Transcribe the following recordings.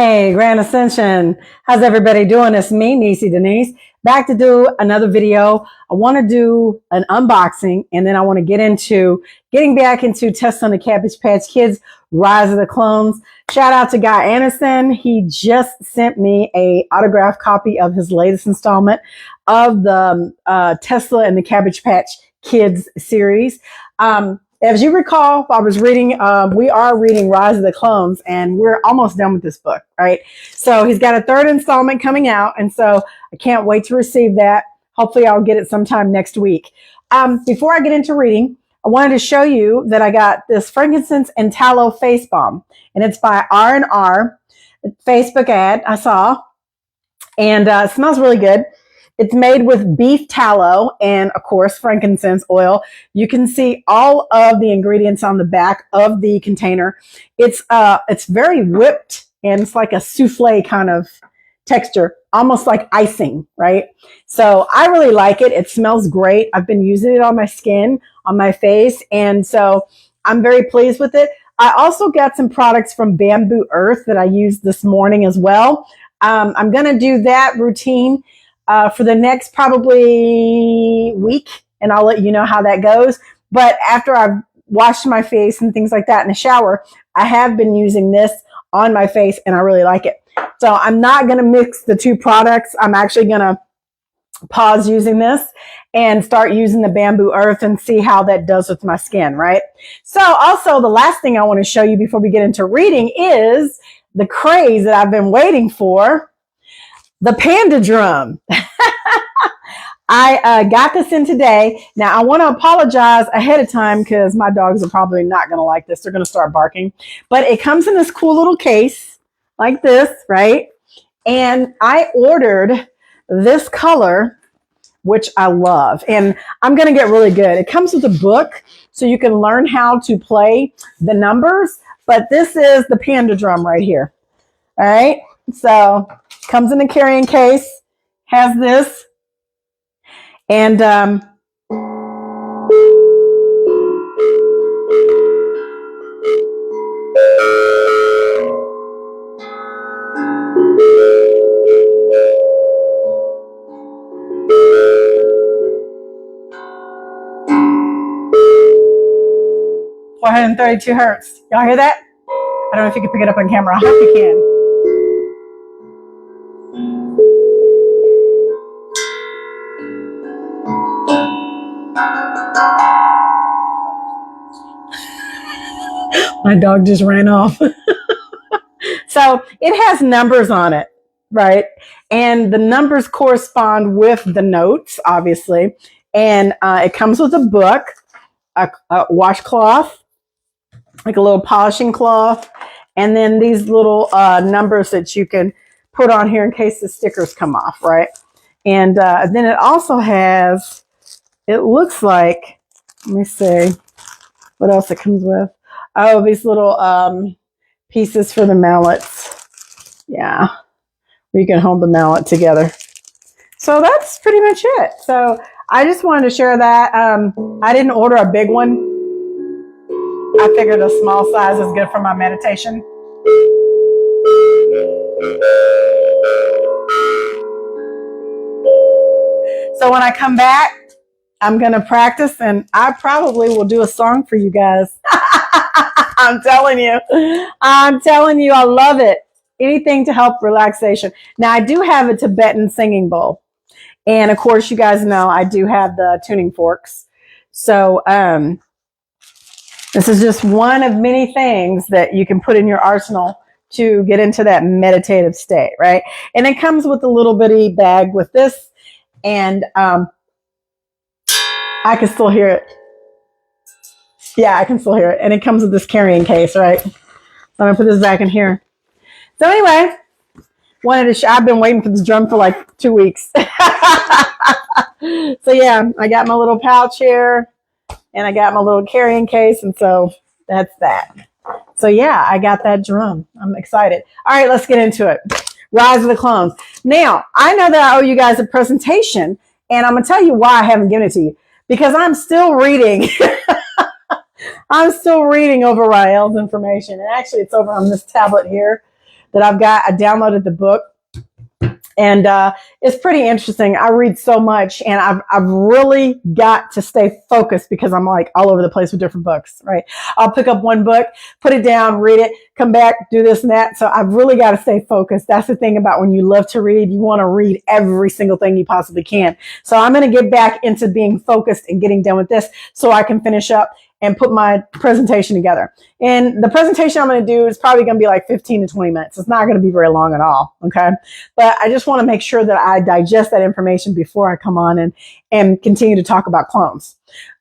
Hey, Grand Ascension. How's everybody doing? It's me, Niecy Denise, back to do another video. I want to do an unboxing, and then I want to get into getting back into Test on the Cabbage Patch Kids, Rise of the Clones. Shout out to Guy Anderson. He just sent me a autographed copy of his latest installment of the Tesla and the Cabbage Patch Kids series. As you recall, I was reading, we are reading Rise of the Clones, and we're almost done with this book, right? So he's got a third installment coming out, and so I can't wait to receive that. Hopefully I'll get it sometime next week. Before I get into reading, I wanted to show you that I got this frankincense and tallow face balm, and it's by R&R, Facebook ad I saw, and it smells really good. It's made with beef tallow and, of course, frankincense oil. You can see all of the ingredients on the back of the container. It's very whipped, and it's like a souffle kind of texture, almost like icing, right? So I really like it. It smells great. I've been using it on my skin, on my face, and so I'm very pleased with it. I also got some products from Bamboo Earth that I used this morning as well. I'm going to do that routine for the next probably week, and I'll let you know how that goes. But after I've washed my face and things like that in the shower, I have been using this on my face, and I really like it. So I'm not going to mix the two products. I'm actually going to pause using this and start using the Bamboo Earth and see how that does with my skin, right? So also the last thing I want to show you before we get into reading is the craze that I've been waiting for. The panda drum. I got this in today. Now, I want to apologize ahead of time because my dogs are probably not going to like this. They're going to start barking. But it comes in this cool little case like this, right? And I ordered this color, which I love. And I'm going to get really good. It comes with a book, so you can learn how to play the numbers. But this is the panda drum right here. All right? So comes in a carrying case, has this, and .432 hertz. Y'all hear that? I don't know if you can pick it up on camera. I hope you can. My dog just ran off. So it has numbers on it, right? And the numbers correspond with the notes, obviously. And it comes with a book, a washcloth, like a little polishing cloth, and then these little numbers that you can put on here in case the stickers come off, right? And then it also has, it looks like, let me see what else it comes with. Oh, these little pieces for the mallets. Yeah, where you can hold the mallet together. So that's pretty much it. So I just wanted to share that. I didn't order a big one. I figured a small size is good for my meditation. So when I come back, I'm going to practice, and I probably will do a song for you guys. I'm telling you, I love it. Anything to help relaxation. Now, I do have a Tibetan singing bowl. And of course, you guys know I do have the tuning forks. So this is just one of many things that you can put in your arsenal to get into that meditative state, right? And it comes with a little bitty bag with this, and I can still hear it. Yeah, I can still hear it. And it comes with this carrying case, right? So I'm going to put this back in here. So anyway, I've been waiting for this drum for like 2 weeks. So yeah, I got my little pouch here, and I got my little carrying case, and so that's that. So yeah, I got that drum. I'm excited. All right, let's get into it. Rise of the Clones. Now, I know that I owe you guys a presentation, and I'm going to tell you why I haven't given it to you. Because I'm still reading. I'm still reading over Rael's information. And actually, it's over on this tablet here. that I've got. I downloaded the book. And it's pretty interesting. I read so much, and I've really got to stay focused because I'm like all over the place with different books, right? I'll pick up one book, put it down, read it, come back, do this and that. So I've really got to stay focused. That's the thing about when you love to read. You want to read every single thing you possibly can. So I'm going to get back into being focused and getting done with this so I can finish up and put my presentation together. And the presentation I'm going to do is probably going to be like 15 to 20 minutes. It's not going to be very long at all. Okay. But I just want to make sure that I digest that information before I come on and continue to talk about clones.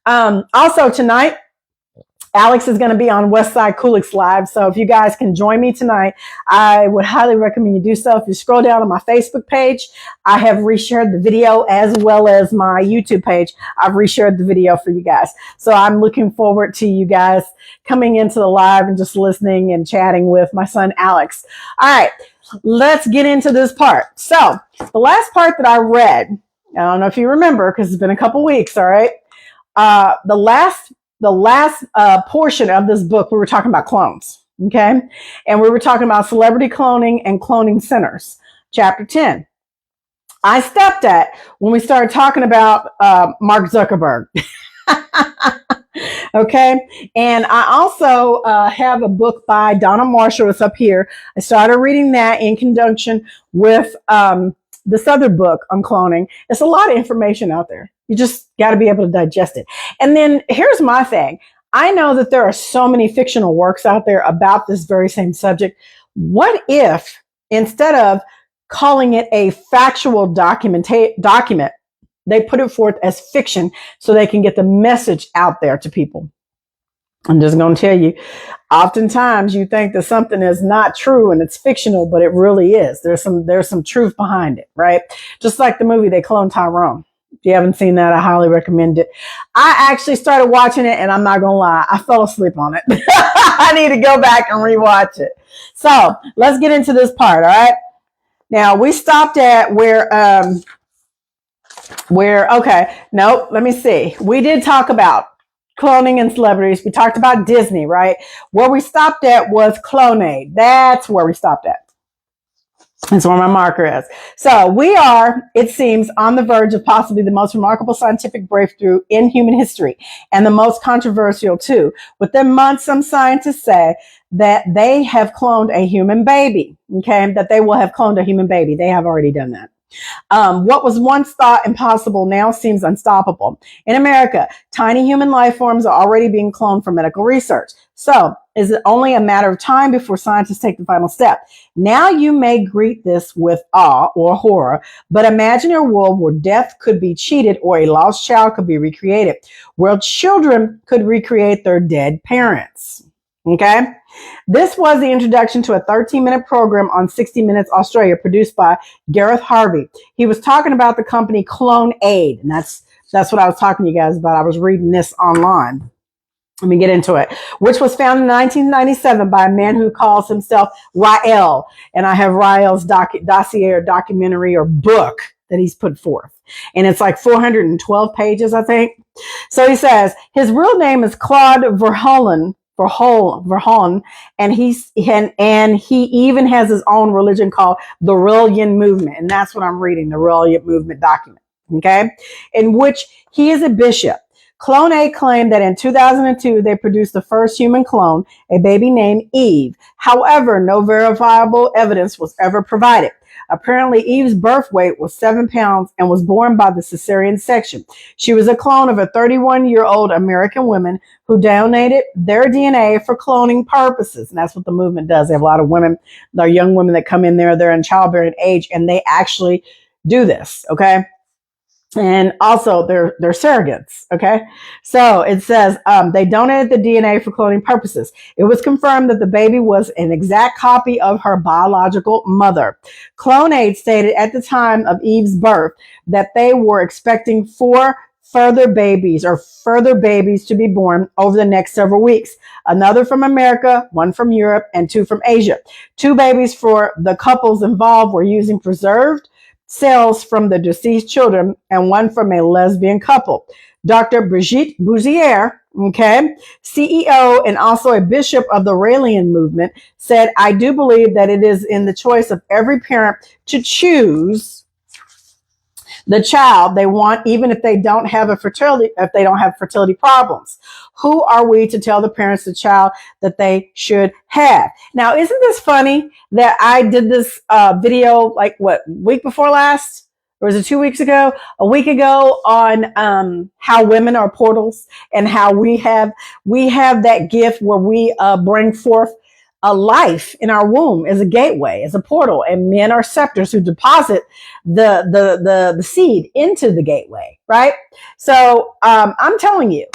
Also tonight, Alex is going to be on Westside Kulik's Live. So if you guys can join me tonight, I would highly recommend you do so. If you scroll down on my Facebook page, I have reshared the video, as well as my YouTube page. I've reshared the video for you guys. So I'm looking forward to you guys coming into the live and just listening and chatting with my son, Alex. All right, let's get into this part. So the last part that I read, I don't know if you remember because it's been a couple weeks. All right. The last portion of this book, we were talking about clones, okay? And we were talking about celebrity cloning and cloning centers, chapter 10. I stopped at when we started talking about Mark Zuckerberg, okay? And I also have a book by Donna Marshall. It's up here. I started reading that in conjunction with this other book on cloning. It's a lot of information out there. You just got to be able to digest it. And then here's my thing. I know that there are so many fictional works out there about this very same subject. What if instead of calling it a factual document, they put it forth as fiction so they can get the message out there to people? I'm just going to tell you, oftentimes you think that something is not true and it's fictional, but it really is. There's some truth behind it, right? Just like the movie They Cloned Tyrone. If you haven't seen that, I highly recommend it. I actually started watching it, and I'm not going to lie, I fell asleep on it. I need to go back and rewatch it. So let's get into this part, all right? Now, we stopped at okay, nope, let me see. We did talk about cloning and celebrities. We talked about Disney, right? Where we stopped at was Clonaid. That's where we stopped at. That's where my marker is. So we are, it seems, on the verge of possibly the most remarkable scientific breakthrough in human history, and the most controversial too. Within months, some scientists say that they have cloned a human baby, okay? That they will have cloned a human baby. They have already done that. What was once thought impossible now seems unstoppable. In America, tiny human life forms are already being cloned for medical research. So, is it only a matter of time before scientists take the final step? Now you may greet this with awe or horror, but imagine a world where death could be cheated or a lost child could be recreated, where children could recreate their dead parents. Okay? This was the introduction to a 13-minute program on 60 Minutes Australia produced by Gareth Harvey. He was talking about the company Clonaid, and that's what I was talking to you guys about. I was reading this online. Let me get into it. Which was founded in 1997 by a man who calls himself Rael. And I have Rael's dossier or documentary or book that he's put forth. And it's like 412 pages, I think. So he says, his real name is Claude Verhoeven, and he even has his own religion called the Rillian Movement. And that's what I'm reading, the Rillian Movement document, okay? In which he is a bishop. Clonaid claimed that in 2002, they produced the first human clone, a baby named Eve. However, no verifiable evidence was ever provided. Apparently, Eve's birth weight was 7 pounds and was born by the cesarean section. She was a clone of a 31-year-old American woman who donated their DNA for cloning purposes. And that's what the movement does. They have a lot of women, they're young women that come in there, they're in childbearing age, and they actually do this, okay? And also they're surrogates. Okay. So it says, they donated the DNA for cloning purposes. It was confirmed that the baby was an exact copy of her biological mother. Clonaid stated at the time of Eve's birth that they were expecting 4 further babies to be born over the next several weeks. Another from America, 1 from Europe, and 2 from Asia. 2 babies for the couples involved were using preserved cells from the deceased children, and 1 from a lesbian couple. Dr. Brigitte Bouzier, okay, CEO and also a bishop of the Raelian movement, said, I do believe that it is in the choice of every parent to choose the child they want, even if they don't have fertility problems. Who are we to tell the parents the child that they should have? Now, isn't this funny that I did this video like week before last? Or was it 2 weeks ago? A week ago on how women are portals and how we have that gift where we bring forth a life in our womb as a gateway, as a portal, and men are scepters who deposit the seed into the gateway, right? So I'm telling you,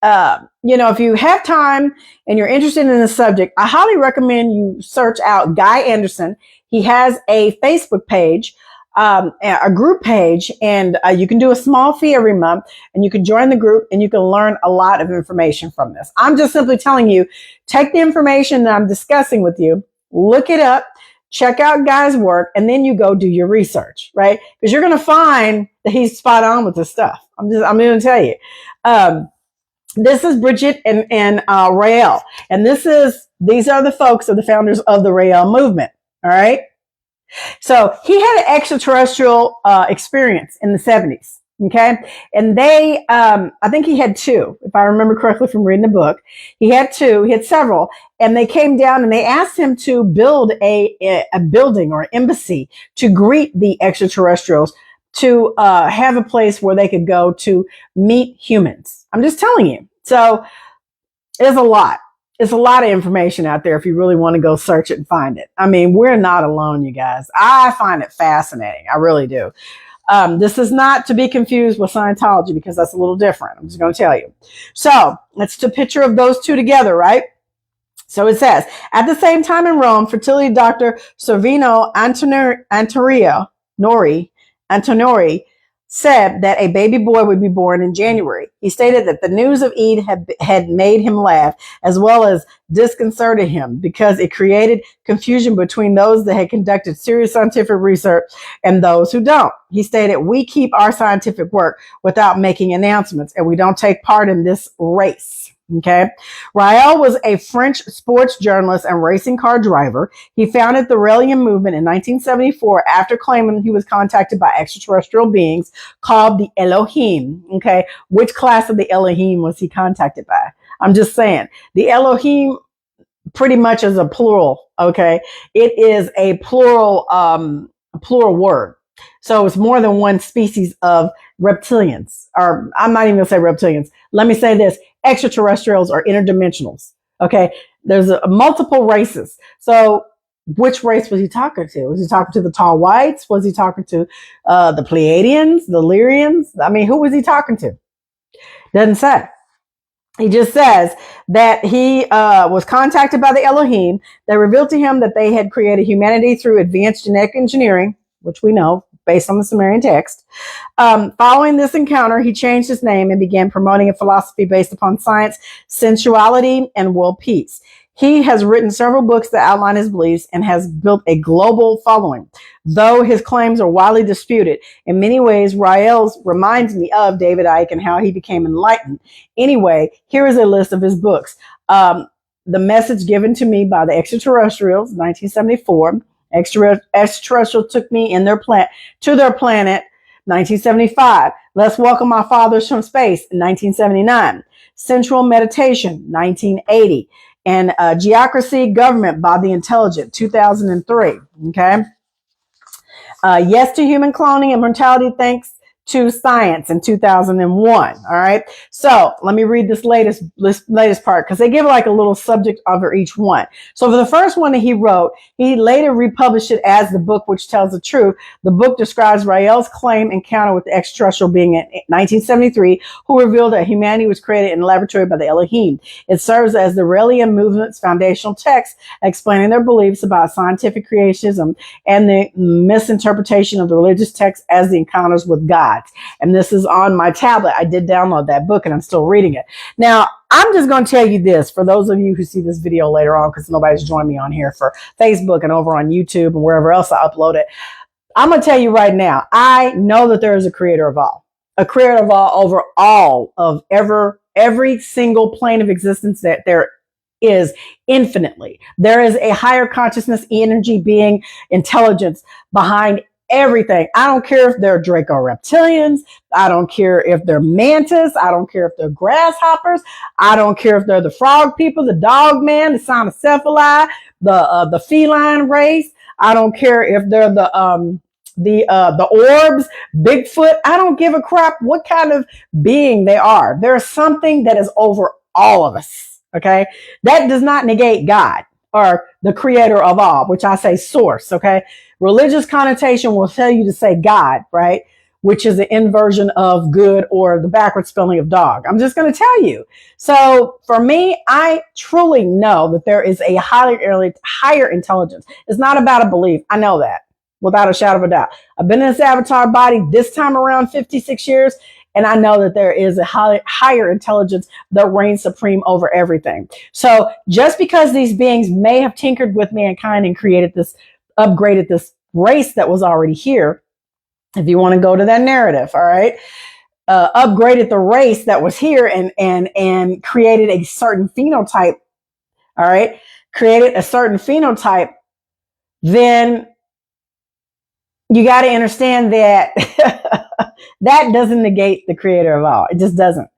if you have time and you're interested in the subject, I highly recommend you search out Guy Anderson. He has a Facebook page, a group page, and you can do a small fee every month, and you can join the group and you can learn a lot of information from this. I'm just simply telling you, take the information that I'm discussing with you, look it up, check out Guy's work, and then you go do your research, right? Because you're going to find that he's spot on with this stuff. I'm going to tell you. This is Bridget and Rael, and these are the folks of the founders of the Rael movement. All right. So he had an extraterrestrial experience in the 70s. Okay. And I think he had two, if I remember correctly from reading the book. He had several, and they came down and they asked him to build a building or embassy to greet the extraterrestrials, to have a place where they could go to meet humans. I'm just telling you. So there's a lot. It's a lot of information out there if you really want to go search it and find it. I mean, we're not alone, you guys. I find it fascinating. I really do. This is not to be confused with Scientology, because that's a little different. I'm just going to tell you. So let's a picture of those two together, right? So it says, at the same time in Rome, fertility doctor Servino Antonori said that a baby boy would be born in January. He stated that the news of Eid had made him laugh, as well as disconcerted him, because it created confusion between those that had conducted serious scientific research and those who don't. He stated, we keep our scientific work without making announcements, and we don't take part in this race. Okay. Rael was a French sports journalist and racing car driver. He founded the Raelian movement in 1974 after claiming he was contacted by extraterrestrial beings called the Elohim. Okay. Which class of the Elohim was he contacted by? I'm just saying. The Elohim pretty much is a plural. Okay. It is a plural word. So it's more than one species of reptilians, or I'm not even going to say reptilians. Let me say this. Extraterrestrials are interdimensionals. Okay. There's multiple races. So which race was he talking to? Was he talking to the tall whites? Was he talking to the Pleiadians, the Lyrians? I mean, who was he talking to? Doesn't say. He just says that he was contacted by the Elohim. They revealed to him that they had created humanity through advanced genetic engineering, which we know based on the Sumerian text. Following this encounter, he changed his name and began promoting a philosophy based upon science, sensuality, and world peace. He has written several books that outline his beliefs and has built a global following. Though his claims are widely disputed, in many ways, Rael's reminds me of David Icke and how he became enlightened. Anyway, here is a list of his books. The Message Given to Me by the Extraterrestrials, 1974. Extraterrestrial Took Me to their planet, 1975. Let's Welcome Our Fathers from Space, 1979. Sensual Meditation, 1980. And Geocracy, Government by the Intelligent, 2003. Okay. Yes to Human Cloning and Mortality Thanks to Science in 2001. All right. So let me read this latest part, because they give like a little subject over each one. So for the first one that he wrote, he later republished it as the book which tells the truth. The book describes Rael's claim encounter with the extraterrestrial being in 1973, who revealed that humanity was created in a laboratory by the Elohim. It serves as the Raelian movement's foundational text, explaining their beliefs about scientific creationism and the misinterpretation of the religious text as the encounters with God. And this is on my tablet. I did download that book and I'm still reading it. Now, I'm just going to tell you this for those of you who see this video later on, because nobody's joined me on here for Facebook and over on YouTube and wherever else I upload it. I'm going to tell you right now, I know that there is a creator of all over all of ever every single plane of existence that there is infinitely. There is a higher consciousness, energy, being, intelligence behind everything. I don't care if they're Draco reptilians. I don't care if they're mantis. I don't care if they're grasshoppers. I don't care if they're the frog people, the dog man, the cynocephali, the feline race. I don't care if they're the orbs, Bigfoot. I don't give a crap what kind of being they are. There's something that is over all of us. Okay. That does not negate God or the creator of all, which I say source. Okay. Religious connotation will tell you to say God, right? Which is the inversion of good or the backward spelling of dog. I'm just going to tell you. So for me, I truly know that there is a higher intelligence. It's not about a belief. I know that without a shadow of a doubt. I've been in this avatar body this time around 56 years. And I know that there is a higher intelligence that reigns supreme over everything. So just because these beings may have tinkered with mankind and created this, upgraded this race that was already here, if you want to go to that narrative, all right, upgraded the race that was here and created a certain phenotype, all right, created a certain phenotype, then you got to understand that that doesn't negate the creator of all. It just doesn't.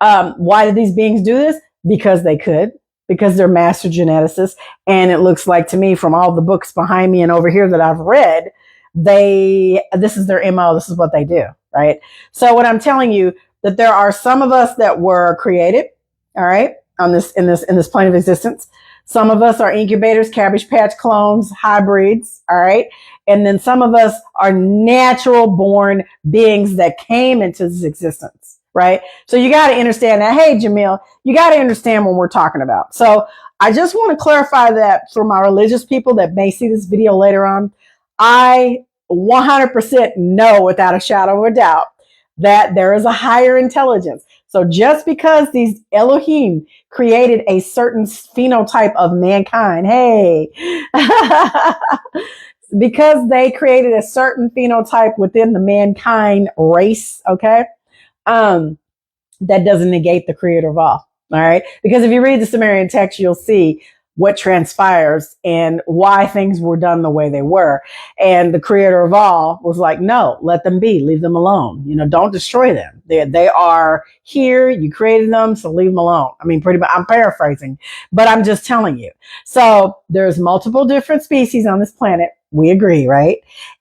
Why did these beings do this? Because they could, because they're master geneticists. And it looks like to me from all the books behind me and over here that I've read, this is their MO. This is what they do. Right. So what I'm telling you, that there are some of us that were created, all right, on this, in this plane of existence. Some of us are incubators, Cabbage Patch clones, hybrids, all right? And then some of us are natural born beings that came into this existence, right? So you got to understand that. Hey, Jamil, you got to understand what we're talking about. So I just want to clarify that for my religious people that may see this video later on. I 100% know without a shadow of a doubt that there is a higher intelligence. So just because these Elohim created a certain phenotype of mankind, hey, because they created a certain phenotype within the mankind race, okay, that doesn't negate the creator of all right? Because if you read the Sumerian text, you'll see what transpires and why things were done the way they were. And the creator of all was like, no, let them be, leave them alone. You know, don't destroy them. They are here. You created them, so leave them alone. I mean, pretty much, I'm paraphrasing, but I'm just telling you. So there's multiple different species on this planet. We agree, right?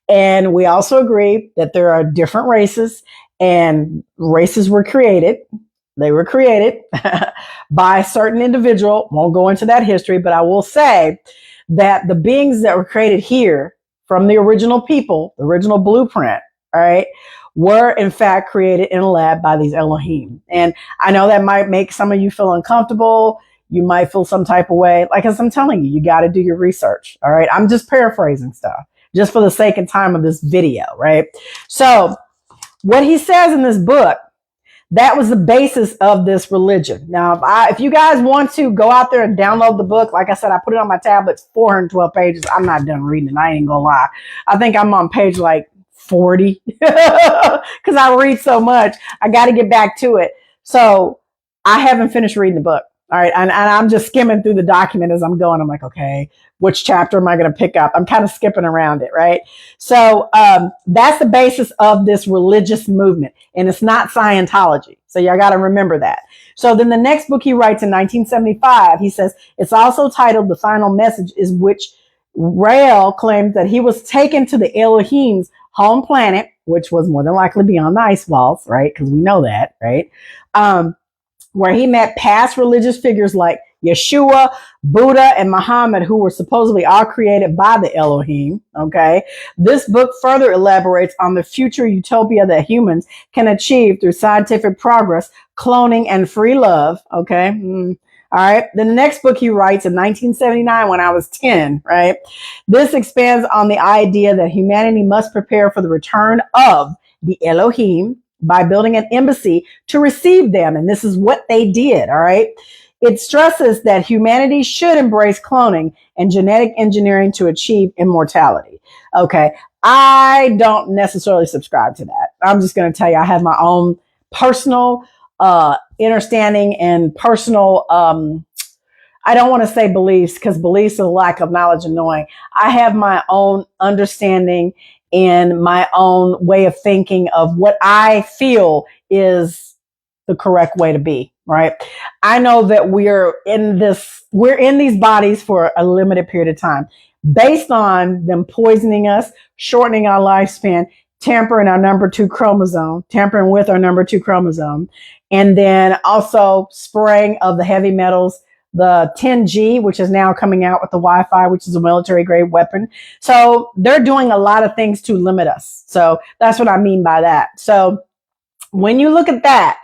And we also agree that there are different races, and races were created. They were created by a certain individual. Won't go into that history, but I will say that the beings that were created here from the original people, the original blueprint, all right, were in fact created in a lab by these Elohim. And I know that might make some of you feel uncomfortable. You might feel some type of way. Like, as I'm telling you, you got to do your research. All right. I'm just paraphrasing stuff just for the sake and time of this video. Right. So what he says in this book, that was the basis of this religion. Now, if you guys want to go out there and download the book, like I said, I put it on my tablet, 412 pages. I'm not done reading it. I ain't gonna lie. I think I'm on page like 40 because I read so much. I got to get back to it. So I haven't finished reading the book. All right. And I'm just skimming through the document as I'm going. I'm like, okay, which chapter am I going to pick up? I'm kind of skipping around it. Right. So that's the basis of this religious movement. And it's not Scientology. So y'all got to remember that. So then the next book he writes in 1975, he says it's also titled The Final Message, is which Rael claimed that he was taken to the Elohim's home planet, which was more than likely beyond the ice walls. Right. Because we know that. Right. Where he met past religious figures like Yeshua, Buddha, and Muhammad, who were supposedly all created by the Elohim. Okay. This book further elaborates on the future utopia that humans can achieve through scientific progress, cloning, and free love. Okay. All right. Then the next book he writes in 1979 when I was 10, right? This expands on the idea that humanity must prepare for the return of the Elohim by building an embassy to receive them. And this is what they did. All right. It stresses that humanity should embrace cloning and genetic engineering to achieve immortality. Okay. I don't necessarily subscribe to that. I'm just going to tell you, I have my own personal understanding and personal, I don't want to say beliefs because beliefs is a lack of knowledge and knowing. I have my own understanding and my own way of thinking of what I feel is the correct way to be, right? I know that we're in these bodies for a limited period of time based on them poisoning us, shortening our lifespan, tampering with our number two chromosome, and then also spraying of the heavy metals, the 10G, which is now coming out with the Wi-Fi, which is a military grade weapon. So they're doing a lot of things to limit us. So that's what I mean by that. So when you look at that,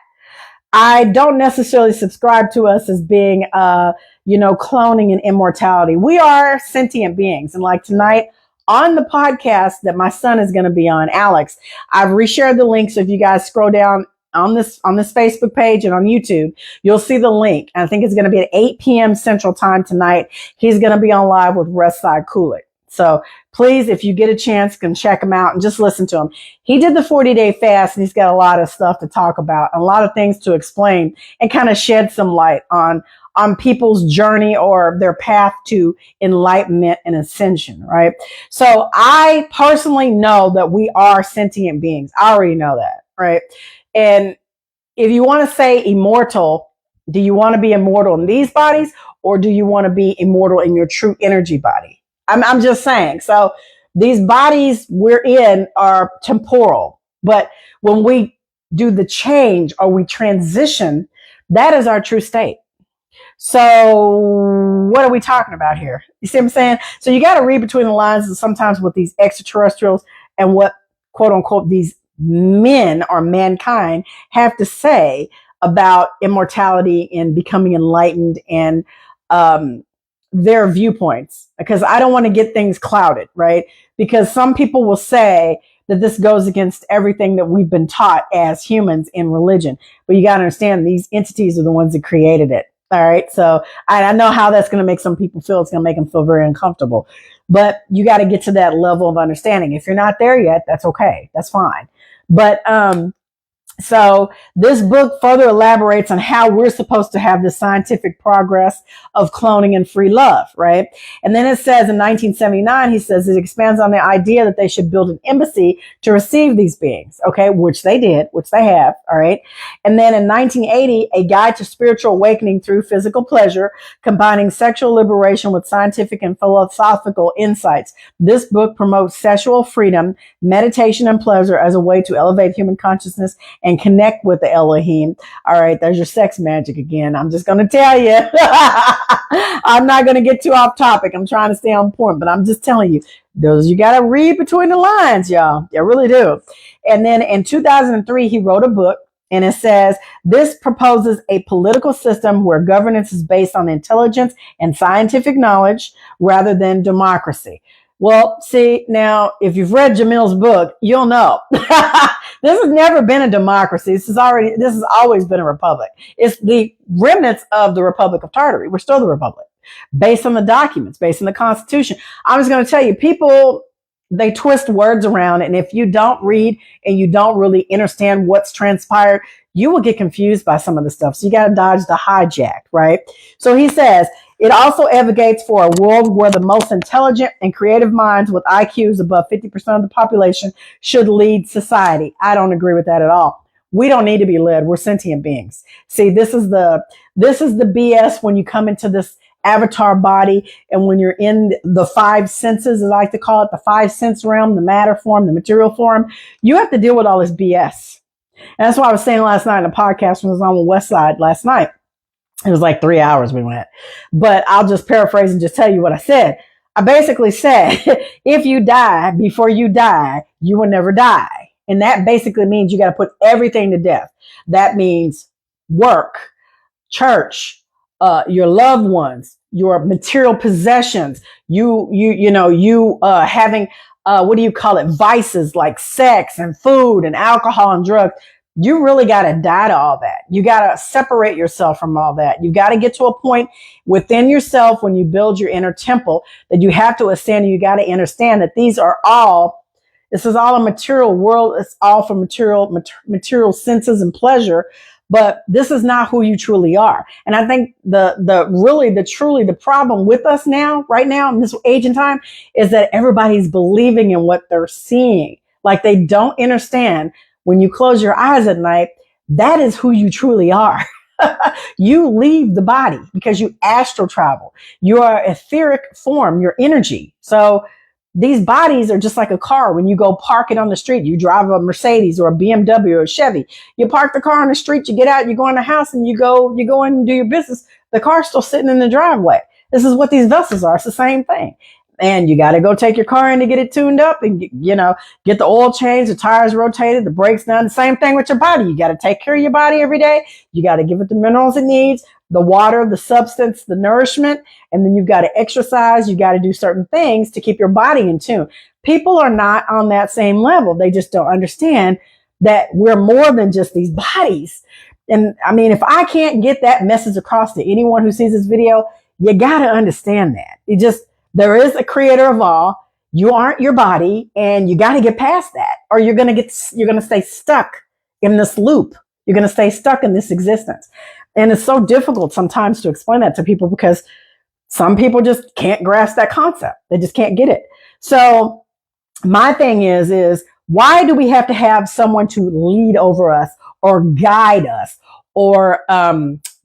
I don't necessarily subscribe to us as being, cloning and immortality. We are sentient beings. And like tonight on the podcast that my son is going to be on, Alex, I've reshared the link. So if you guys scroll down on this Facebook page and on YouTube, you'll see the link. I think it's going to be at 8 p.m. Central Time tonight. He's going to be on live with Westside Cooley. So please, if you get a chance, can check him out and just listen to him. He did the 40-day fast and he's got a lot of stuff to talk about, a lot of things to explain and kind of shed some light on people's journey or their path to enlightenment and ascension, right? So I personally know that we are sentient beings. I already know that, right? And if you want to say immortal, do you want to be immortal in these bodies or do you want to be immortal in your true energy body? I'm just saying. So these bodies we're in are temporal, but when we do the change or we transition, that is our true state. So what are we talking about here? You see what I'm saying? So you got to read between the lines and sometimes with these extraterrestrials and what quote unquote these men or mankind have to say about immortality and becoming enlightened and their viewpoints, because I don't want to get things clouded, right? Because some people will say that this goes against everything that we've been taught as humans in religion. But you got to understand these entities are the ones that created it. All right. So I know how that's going to make some people feel. It's going to make them feel very uncomfortable. But you got to get to that level of understanding. If you're not there yet, that's okay. That's fine. But so this book further elaborates on how we're supposed to have the scientific progress of cloning and free love, right? And then it says in 1979, he says it expands on the idea that they should build an embassy to receive these beings, okay, which they did, which they have, all right? And then in 1980, A Guide to Spiritual Awakening Through Physical Pleasure, combining sexual liberation with scientific and philosophical insights. This book promotes sexual freedom, meditation, and pleasure as a way to elevate human consciousness and connect with the Elohim. All right, there's your sex magic again. I'm just going to tell you. I'm not going to get too off topic. I'm trying to stay on point, but I'm just telling you, those you got to read between the lines, y'all. You really do. And then in 2003, he wrote a book, and it says, this proposes a political system where governance is based on intelligence and scientific knowledge rather than democracy. Well, see, now, if you've read Jamil's book, you'll know. This has never been a democracy. This has always been a republic. It's the remnants of the Republic of Tartary. We're still the republic based on the documents, based on the Constitution. I'm just going to tell you, people, they twist words around. And if you don't read and you don't really understand what's transpired, you will get confused by some of the stuff. So you got to dodge the hijack, right? So he says, it also advocates for a world where the most intelligent and creative minds with IQs above 50% of the population should lead society. I don't agree with that at all. We don't need to be led. We're sentient beings. See, this is the BS when you come into this avatar body and when you're in the five senses, as I like to call it, the five sense realm, the matter form, the material form, you have to deal with all this BS. And that's why I was saying last night in the podcast when I was on the West Side last night. It was like 3 hours we went, but I'll just paraphrase and just tell you what I said. I basically said, if you die before you die, you will never die. And that basically means you got to put everything to death. That means work, church, your loved ones, your material possessions, having, what do you call it? Vices like sex and food and alcohol and drugs. You really got to die to all that. You got to separate yourself from all that. You got to get to a point within yourself when you build your inner temple that you have to ascend, and you got to understand that this is all a material world. It's all for material senses and pleasure. but this is not who you truly are. And I think the problem with us now, right now in this age and time, is that everybody's believing in what they're seeing. Like they don't understand when you close your eyes at night, that is who you truly are. You leave the body because you astral travel. You are etheric form, your energy. So these bodies are just like a car. When you go park it on the street, you drive a Mercedes or a BMW or a Chevy. You park the car on the street, you get out, you go in the house, and you go in and do your business. The car's still sitting in the driveway. This is what these vessels are. It's the same thing. And you got to go take your car in to get it tuned up and, get the oil changed, the tires rotated, the brakes done. The same thing with your body. You got to take care of your body every day. You got to give it the minerals it needs, the water, the substance, the nourishment. And then you've got to exercise. You got to do certain things to keep your body in tune. People are not on that same level. They just don't understand that we're more than just these bodies. And I mean, if I can't get that message across to anyone who sees this video, you got to understand that. There is a creator of all. You aren't your body, and you got to get past that, or you're going to stay stuck in this loop. You're going to stay stuck in this existence. And it's so difficult sometimes to explain that to people because some people just can't grasp that concept. They just can't get it. So my thing is why do we have to have someone to lead over us or guide us or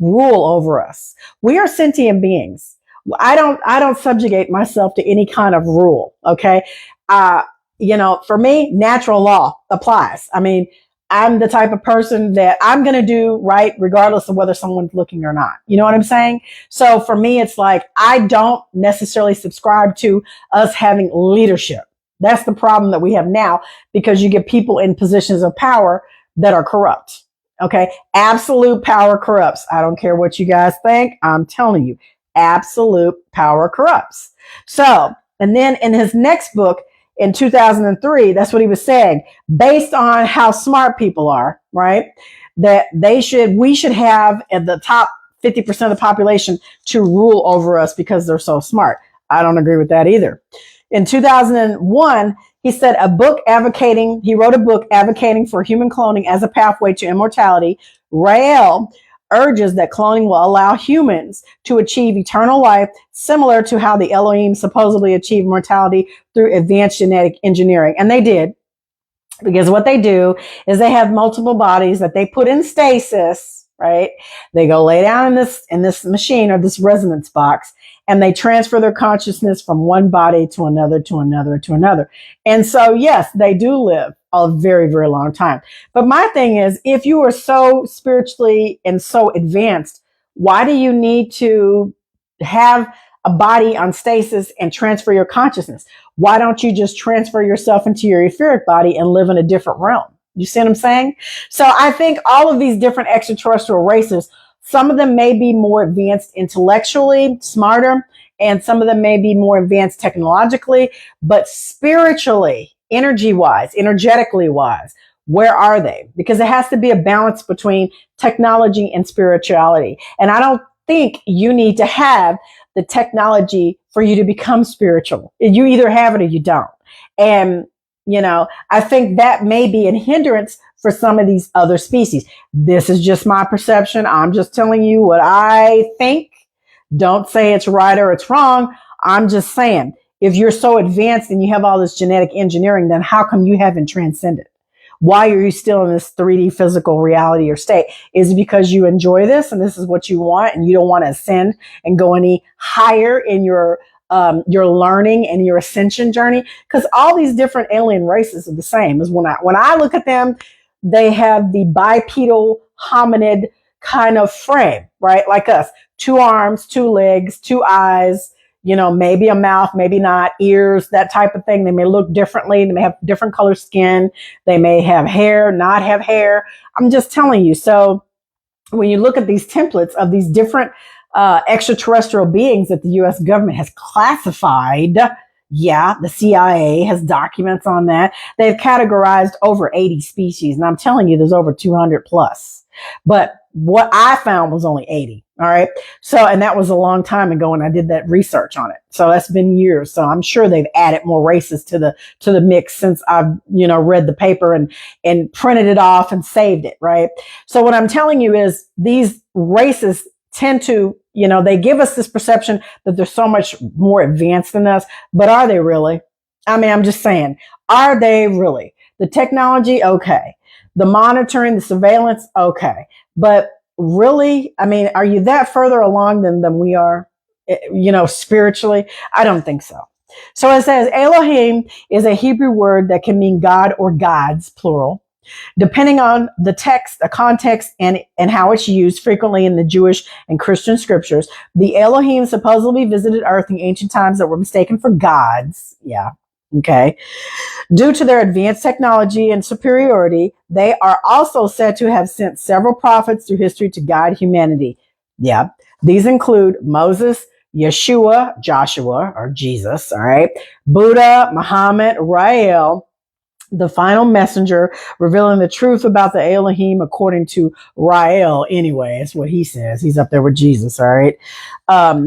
rule over us? We are sentient beings. I don't subjugate myself to any kind of rule. Okay. For me, natural law applies. I mean, I'm the type of person that I'm going to do right regardless of whether someone's looking or not. You know what I'm saying? So for me, it's like, I don't necessarily subscribe to us having leadership. That's the problem that we have now, because you get people in positions of power that are corrupt. Okay. Absolute power corrupts. I don't care what you guys think. I'm telling you. Absolute power corrupts. So, and then in his next book in 2003, that's what he was saying, based on how smart people are, right? That we should have at the top 50% of the population to rule over us because they're so smart. I don't agree with that either. In 2001, he wrote a book advocating for human cloning as a pathway to immortality. Rael urges that cloning will allow humans to achieve eternal life, similar to how the Elohim supposedly achieved mortality through advanced genetic engineering. And they did, because what they do is they have multiple bodies that they put in stasis, right? They go lay down in this machine or this resonance box, and they transfer their consciousness from one body to another, to another, to another. And so, yes, they do live a very, very long time. But my thing is, if you are so spiritually and so advanced, why do you need to have a body on stasis and transfer your consciousness? Why don't you just transfer yourself into your etheric body and live in a different realm? You see what I'm saying? So I think all of these different extraterrestrial races, some of them may be more advanced intellectually, smarter, and some of them may be more advanced technologically, but spiritually, energy-wise, energetically-wise, where are they? Because it has to be a balance between technology and spirituality. And I don't think you need to have the technology for you to become spiritual. You either have it or you don't. And, I think that may be a hindrance for some of these other species. This is just my perception. I'm just telling you what I think. Don't say it's right or it's wrong. I'm just saying, if you're so advanced and you have all this genetic engineering, then how come you haven't transcended? Why are you still in this 3D physical reality or state? Is it because you enjoy this and this is what you want and you don't want to ascend and go any higher in your learning and your ascension journey? Because all these different alien races are the same. As when I look at them, they have the bipedal hominid kind of frame, right? Like us, 2 arms, 2 legs, 2 eyes, maybe a mouth, maybe not, ears, that type of thing. They may look differently. They may have different color skin. They may have hair, not have hair. I'm just telling you. So when you look at these templates of these different extraterrestrial beings that the U.S. government has classified, the CIA has documents on that. They've categorized over 80 species. And I'm telling you, there's over 200 plus. But what I found was only 80. All right. So, and that was a long time ago when I did that research on it. So that's been years. So I'm sure they've added more races to the mix since I've, read the paper and printed it off and saved it. Right. So what I'm telling you is these races tend to, they give us this perception that they're so much more advanced than us, but are they really? I mean, I'm just saying, are they really? The technology, okay. The monitoring, the surveillance, okay. But really, I mean, are you that further along than we are, spiritually? I don't think so. So it says Elohim is a Hebrew word that can mean God or gods, plural, depending on the text, the context, and how it's used frequently in the Jewish and Christian scriptures. The Elohim supposedly visited earth in ancient times that were mistaken for gods. Yeah. Okay. Due to their advanced technology and superiority, they are also said to have sent several prophets through history to guide humanity. Yeah. These include Moses, Yeshua, Joshua, or Jesus, all right, Buddha, Muhammad, Rael, the final messenger, revealing the truth about the Elohim according to Rael. Anyway, it's what he says. He's up there with Jesus, all right?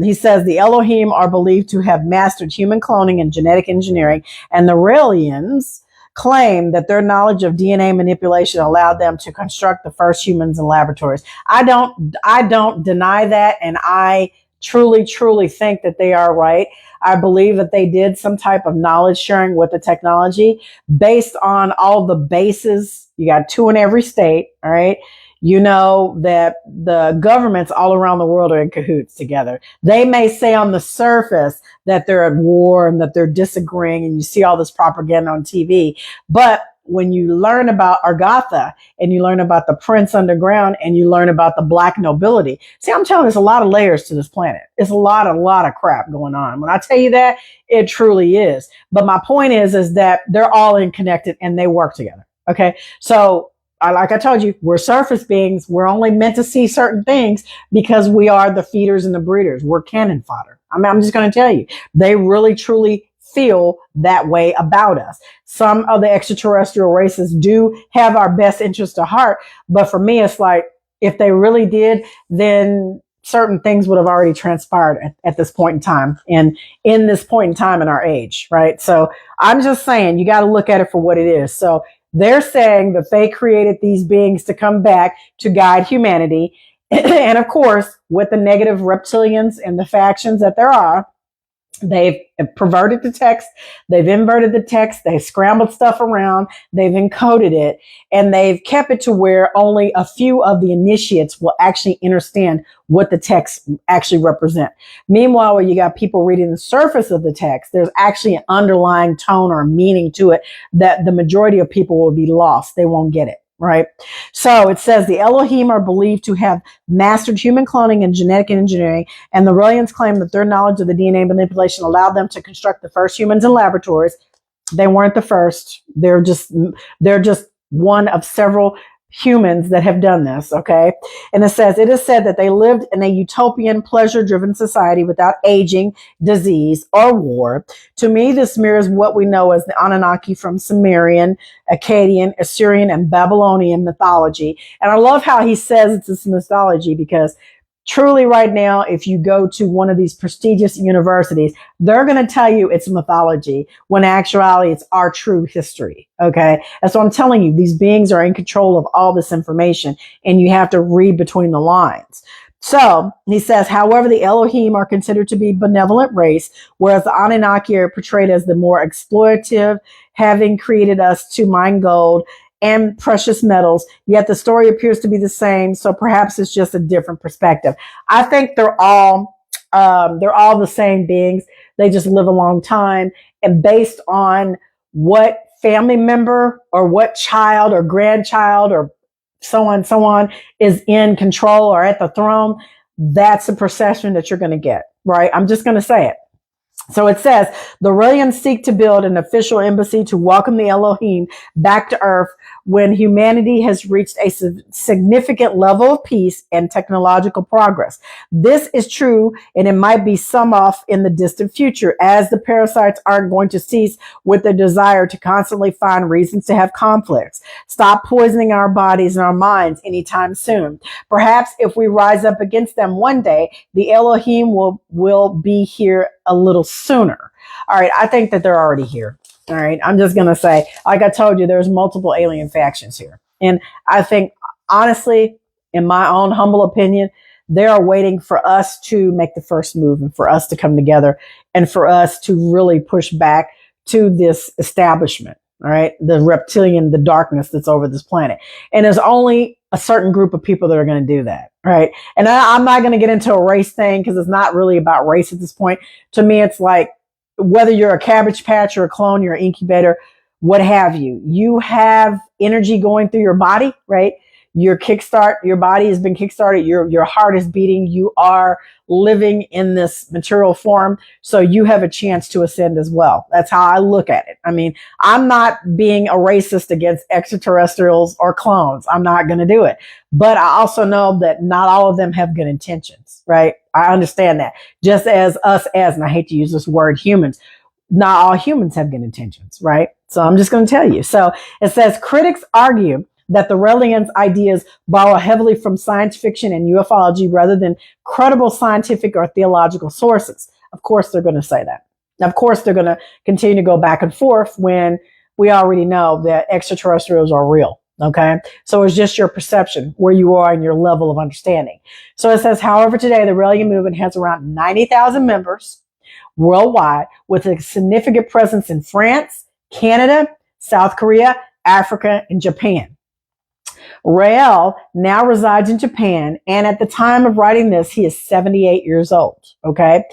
He says the Elohim are believed to have mastered human cloning and genetic engineering, and the Raelians claim that their knowledge of DNA manipulation allowed them to construct the first humans in laboratories. I don't deny that, and I truly think that they are right. I believe that they did some type of knowledge sharing with the technology based on all the bases. You got 2 in every state. All right. You know that the governments all around the world are in cahoots together. They may say on the surface that they're at war and that they're disagreeing, and you see all this propaganda on TV. But when you learn about Argatha and you learn about the Prince underground and you learn about the black nobility, see, I'm telling you, there's a lot of layers to this planet. It's a lot of crap going on. When I tell you that, it truly is. But my point is that they're all interconnected and they work together. Okay. So like I told you, we're surface beings. We're only meant to see certain things because we are the feeders and the breeders. We're cannon fodder. I'm just going to tell you, they really, truly feel that way about us. Some of the extraterrestrial races do have our best interest at heart. But for me, it's like, if they really did, then certain things would have already transpired at this point in time and in this point in time in our age, right? So I'm just saying, you got to look at it for what it is. So they're saying that they created these beings to come back to guide humanity. And of course, with the negative reptilians and the factions that there are, they've perverted the text. They've inverted the text. They've scrambled stuff around. They've encoded it, and they've kept it to where only a few of the initiates will actually understand what the text actually represent. Meanwhile, when you got people reading the surface of the text, there's actually an underlying tone or meaning to it that the majority of people will be lost. They won't get it. Right. So it says the Elohim are believed to have mastered human cloning and genetic engineering, and the Raelians claim that their knowledge of the DNA manipulation allowed them to construct the first humans in laboratories. They weren't the first. They're just one of several humans that have done this. Okay. And it is said that they lived in a utopian, pleasure-driven society without aging, disease, or war. To me, this mirrors what we know as the Anunnaki from Sumerian, Akkadian, Assyrian, and Babylonian mythology. And I love how he says it's this mythology, because truly right now, if you go to one of these prestigious universities, they're going to tell you it's mythology, when actually it's our true history. Okay. And so I'm telling you, these beings are in control of all this information, and you have to read between the lines. So he says, however, the Elohim are considered to be benevolent race, whereas the Anunnaki are portrayed as the more exploitative, having created us to mine gold and precious metals, yet the story appears to be the same. So perhaps it's just a different perspective. I think they're all the same beings. They just live a long time, and based on what family member or what child or grandchild or so on is in control or at the throne, that's the perception that you're going to get, right? I'm just going to say it. So it says, the Raelians seek to build an official embassy to welcome the Elohim back to Earth when humanity has reached a significant level of peace and technological progress. This is true, and it might be some off in the distant future, as the parasites aren't going to cease with their desire to constantly find reasons to have conflicts. Stop poisoning our bodies and our minds anytime soon. Perhaps if we rise up against them one day, the Elohim will be here a little sooner. All right, I think that they're already here. All right, I'm just going to say, like I told you, there's multiple alien factions here. And I think, honestly, in my own humble opinion, they are waiting for us to make the first move and for us to come together and for us to really push back to this establishment. All right, the reptilian, the darkness that's over this planet. And there's only a certain group of people that are going to do that. Right. And I'm not going to get into a race thing because it's not really about race at this point. To me, it's like, whether you're a cabbage patch or a clone, you're an incubator, what have you, you have energy going through your body, right? Your body has been kickstarted. Your heart is beating. You are living in this material form. So you have a chance to ascend as well. That's how I look at it. I mean, I'm not being a racist against extraterrestrials or clones. I'm not going to do it. But I also know that not all of them have good intentions, right? I understand that. Just as us and I hate to use this word, humans, not all humans have good intentions, right? So I'm just going to tell you. So it says critics argue that the Relians' ideas borrow heavily from science fiction and ufology rather than credible scientific or theological sources. Of course, they're going to say that. Of course, they're going to continue to go back and forth when we already know that extraterrestrials are real. Okay. So it's just your perception, where you are in your level of understanding. So it says, however, today the Relian movement has around 90,000 members worldwide with a significant presence in France, Canada, South Korea, Africa, and Japan. Rael now resides in Japan, and at the time of writing this, he is 78 years old. Okay.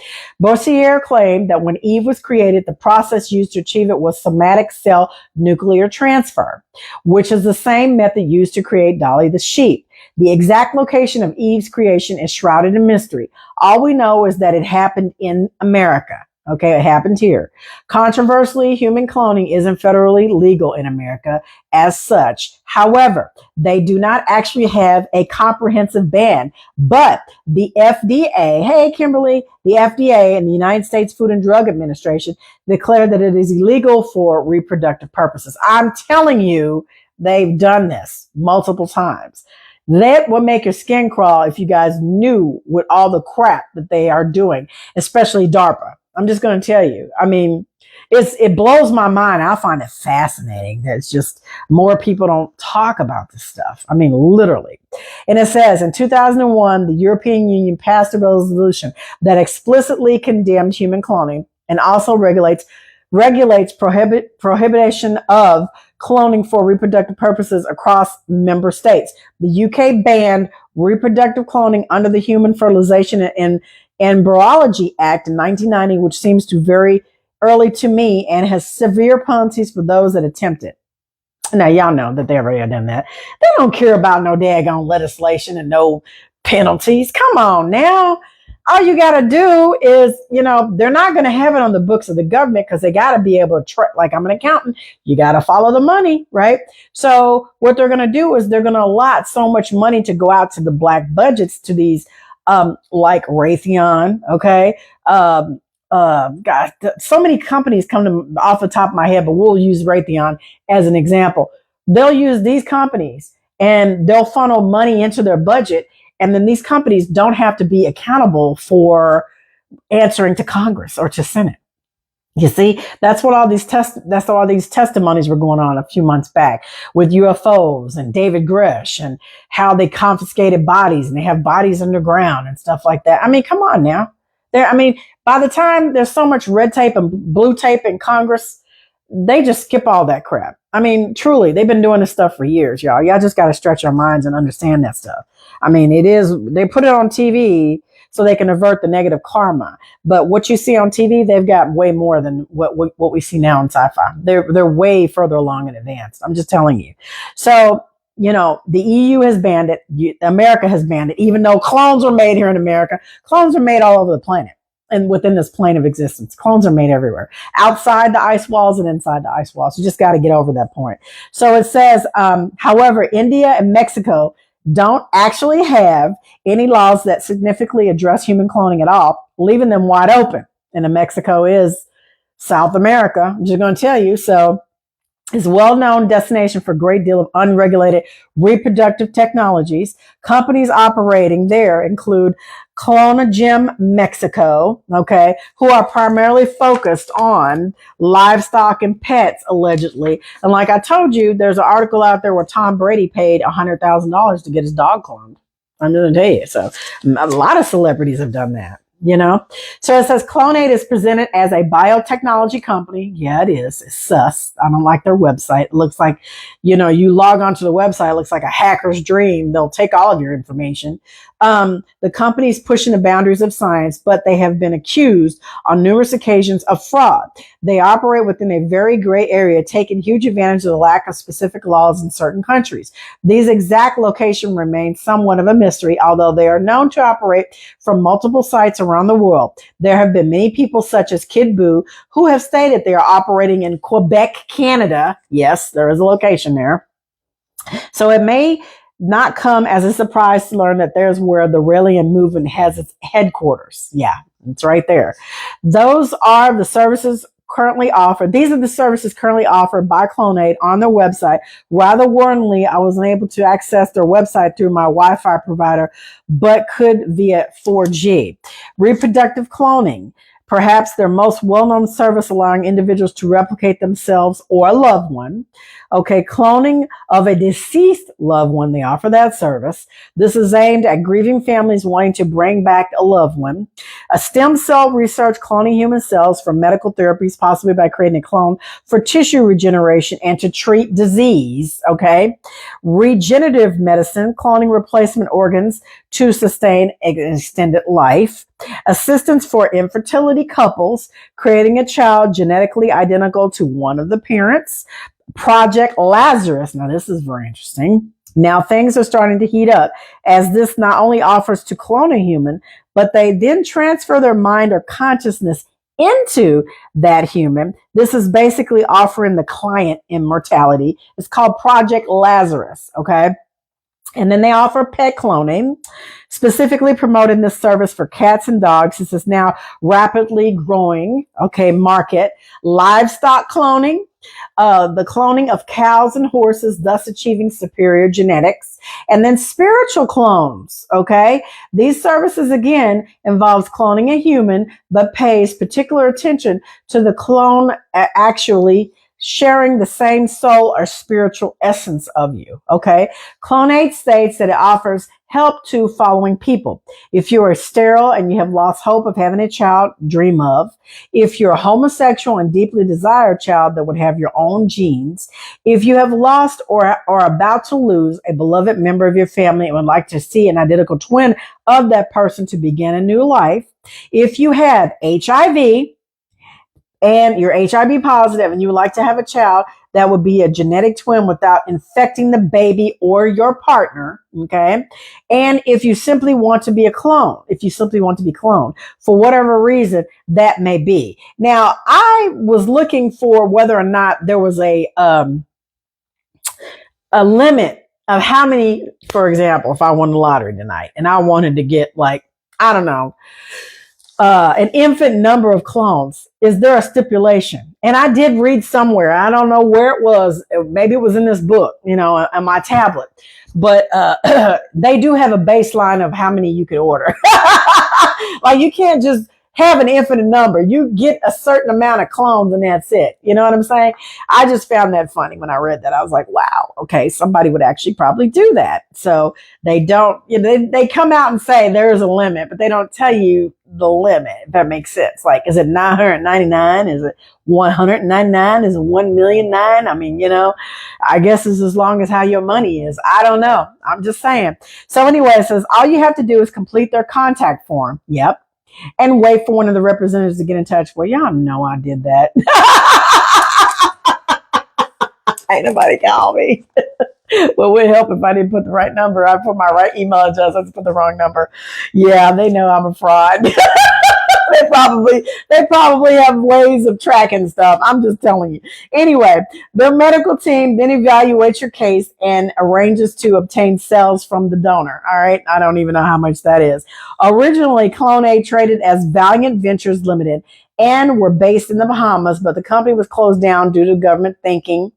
Bossier claimed that when Eve was created, the process used to achieve it was somatic cell nuclear transfer, which is the same method used to create Dolly the sheep. The exact location of Eve's creation is shrouded in mystery. All we know is that it happened in America. Okay, it happened here. Controversially, human cloning isn't federally legal in America as such. However, they do not actually have a comprehensive ban, but the FDA, hey, Kimberly, the FDA and the United States Food and Drug Administration declared that it is illegal for reproductive purposes. I'm telling you, they've done this multiple times. That would make your skin crawl if you guys knew what all the crap that they are doing, especially DARPA. I'm just going to tell you. I mean, it blows my mind. I find it fascinating that it's just more people don't talk about this stuff. I mean, literally. And it says in 2001, the European Union passed a resolution that explicitly condemned human cloning and also regulates prohibition of cloning for reproductive purposes across member states. The UK banned reproductive cloning under the Human Fertilization and Embryology Act in 1990, which seems to very early to me and has severe penalties for those that attempt it. Now, y'all know that they've already done that. They don't care about no daggone legislation and no penalties. Come on now. All you got to do is, they're not going to have it on the books of the government because they got to be able to, like I'm an accountant, you got to follow the money, right? So what they're going to do is they're going to allot so much money to go out to the black budgets to these like Raytheon, okay? Gosh, so many companies come to off the top of my head, but we'll use Raytheon as an example. They'll use these companies and they'll funnel money into their budget. And then these companies don't have to be accountable for answering to Congress or to Senate. You see, that's all these testimonies were going on a few months back with UFOs and David Grush and how they confiscated bodies and they have bodies underground and stuff like that. I mean, come on now. By the time there's so much red tape and blue tape in Congress, they just skip all that crap. I mean, truly, they've been doing this stuff for years, y'all. Y'all just got to stretch your minds and understand that stuff. I mean, they put it on TV so they can avert the negative karma. But what you see on TV, they've got way more than what we see now in sci-fi. They're way further along in advance. I'm just telling you. So, the EU has banned it. America has banned it, even though clones were made here in America. Clones are made all over the planet. and within this plane of existence. Clones are made everywhere, outside the ice walls and inside the ice walls. You just got to get over that point. So it says, however, India and Mexico don't actually have any laws that significantly address human cloning at all, leaving them wide open. And Mexico is South America. I'm just going to tell you. So it's a well-known destination for a great deal of unregulated reproductive technologies. Companies operating there include Clonaid, Mexico, okay, who are primarily focused on livestock and pets, allegedly. And like I told you, there's an article out there where Tom Brady paid $100,000 to get his dog cloned. I'm going to tell you. So a lot of celebrities have done that. You know, so it says Clonaid is presented as a biotechnology company. Yeah, it is. It's sus. I don't like their website. It looks like, you know, you log onto the website. It looks like a hacker's dream. They'll take all of your information. The company is pushing the boundaries of science, but they have been accused on numerous occasions of fraud. They operate within a very gray area, taking huge advantage of the lack of specific laws in certain countries. These exact location remains somewhat of a mystery, although they are known to operate from multiple sites around the world. There have been many people such as Kid Boo who have stated they are operating in Quebec, Canada. Yes, there is a location there. So it may not come as a surprise to learn that there's where the Raelian movement has its headquarters. Yeah, it's right there. Those are the services currently offered. These are the services currently offered by Clonaid on their website. Rather worryingly, I was unable to access their website through my Wi-Fi provider, but could via 4G. Reproductive cloning. Perhaps their most well-known service, allowing individuals to replicate themselves or a loved one. Okay, cloning of a deceased loved one, they offer that service. This is aimed at grieving families wanting to bring back a loved one. A stem cell research, cloning human cells for medical therapies, possibly by creating a clone for tissue regeneration and to treat disease. Okay, regenerative medicine, cloning replacement organs to sustain an extended life. Assistance for infertility couples, creating a child genetically identical to one of the parents. Project Lazarus. Now, this is very interesting. Now, things are starting to heat up as this not only offers to clone a human, but they then transfer their mind or consciousness into that human. This is basically offering the client immortality. It's called Project Lazarus. Okay. And then they offer pet cloning, specifically promoting this service for cats and dogs. This is now rapidly growing, okay, market. Livestock cloning, the cloning of cows and horses, thus achieving superior genetics. And then spiritual clones, okay? These services, again, involves cloning a human, but pays particular attention to the clone actually sharing the same soul or spiritual essence of you. Okay. Clonaid states that it offers help to following people. If you are sterile and you have lost hope of having a child, dream of. If you're a homosexual and deeply desire a child that would have your own genes. If you have lost or are about to lose a beloved member of your family and would like to see an identical twin of that person to begin a new life. If you have HIV, and you're HIV positive and you would like to have a child that would be a genetic twin without infecting the baby or your partner, okay? And if you simply want to be a clone, if you simply want to be cloned, for whatever reason that may be. Now, I was looking for whether or not there was a limit of how many, for example, if I won the lottery tonight and I wanted to get like, I don't know, an infinite number of clones. Is there a stipulation? And I did read somewhere. I don't know where it was. Maybe it was in this book, you know, on my tablet. But they do have a baseline of how many you could order. Like you can't just have an infinite number. You get a certain amount of clones and that's it. You know what I'm saying? I just found that funny when I read that. I was like, wow, okay, somebody would actually probably do that. So they don't, you know, they come out and say there's a limit, but they don't tell you the limit, if that makes sense. Like, is it 999? Is it 199? Is it 1,000,009? I mean, you know, I guess it's as long as how your money is. I don't know. I'm just saying. So anyway, it says all you have to do is complete their contact form. Yep. And wait for one of the representatives to get in touch. Well, y'all know I did that. Ain't nobody call me. Well, it would help if I didn't put the right number. I put my right email address. I just put the wrong number. Yeah, they know I'm a fraud. They probably have ways of tracking stuff. I'm just telling you. Anyway, their medical team then evaluates your case and arranges to obtain cells from the donor. All right. I don't even know how much that is. Originally, Clonaid traded as Valiant Ventures Limited and were based in the Bahamas, but the company was closed down due to government thinking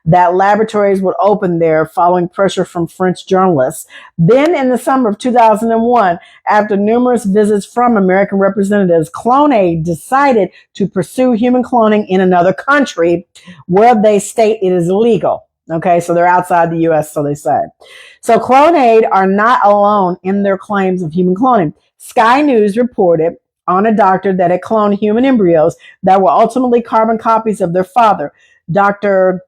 that laboratories would open there following pressure from French journalists. Then in the summer of 2001, after numerous visits from American representatives, Clonaid decided to pursue human cloning in another country where they state it is illegal. Okay, so they're outside the U.S., so they say. So Clonaid are not alone in their claims of human cloning. Sky News reported on a doctor that had cloned human embryos that were ultimately carbon copies of their father. Dr.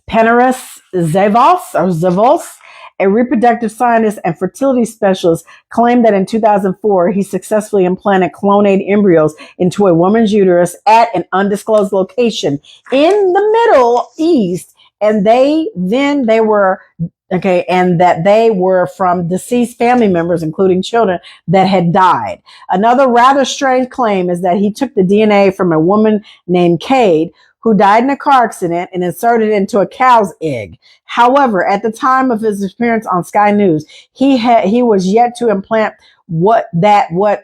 Penaris Zavos, a reproductive scientist and fertility specialist, claimed that in 2004 he successfully implanted Clonaid embryos into a woman's uterus at an undisclosed location in the Middle East, and they were and that they were from deceased family members, including children that had died. Another rather strange claim is that he took the DNA from a woman named Cade, who died in a car accident, and inserted it into a cow's egg. However, at the time of his appearance on Sky News, he was yet to implant what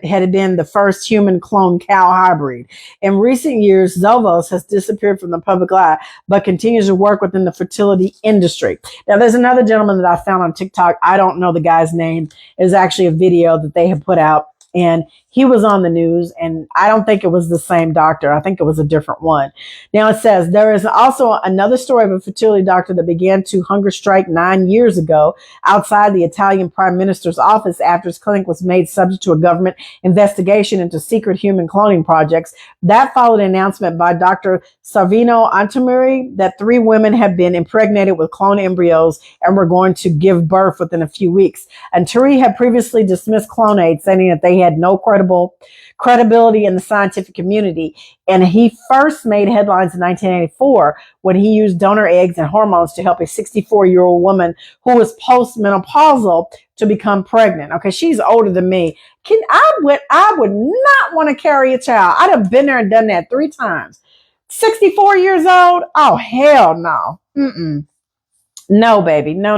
had been the first human clone cow hybrid. In recent years, Zovos has disappeared from the public eye, but continues to work within the fertility industry. Now, there's another gentleman that I found on TikTok. I don't know the guy's name. It's actually a video that they have put out, and he was on the news, and I don't think it was the same doctor. I think it was a different one. Now it says there is also another story of a fertility doctor that began to hunger strike 9 years ago outside the Italian Prime Minister's office after his clinic was made subject to a government investigation into secret human cloning projects. That followed an announcement by Dr. Savino Antamuri that 3 women had been impregnated with clone embryos and were going to give birth within a few weeks. Anturi had previously dismissed Clonaid, saying that they had no credibility in the scientific community. And he first made headlines in 1984 when he used donor eggs and hormones to help a 64-year-old woman who was postmenopausal to become pregnant. Okay, she's older than me. I would not want to carry a child. I'd have been there and done that 3 times. 64 years old? Oh, hell no. No, baby. No.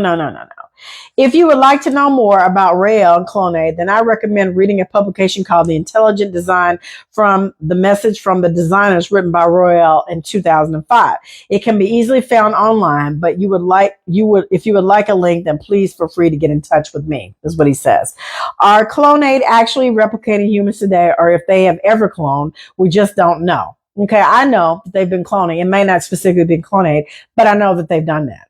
If you would like to know more about Rael and Clonaid, then I recommend reading a publication called The Intelligent Design from the Message from the Designers, written by Rael in 2005. It can be easily found online, but if you would like a link, then please feel free to get in touch with me. That's what he says. Are Clonaid actually replicating humans today, or if they have ever cloned? We just don't know. Okay, I know that they've been cloning. It may not specifically be Clonaid, but I know that they've done that.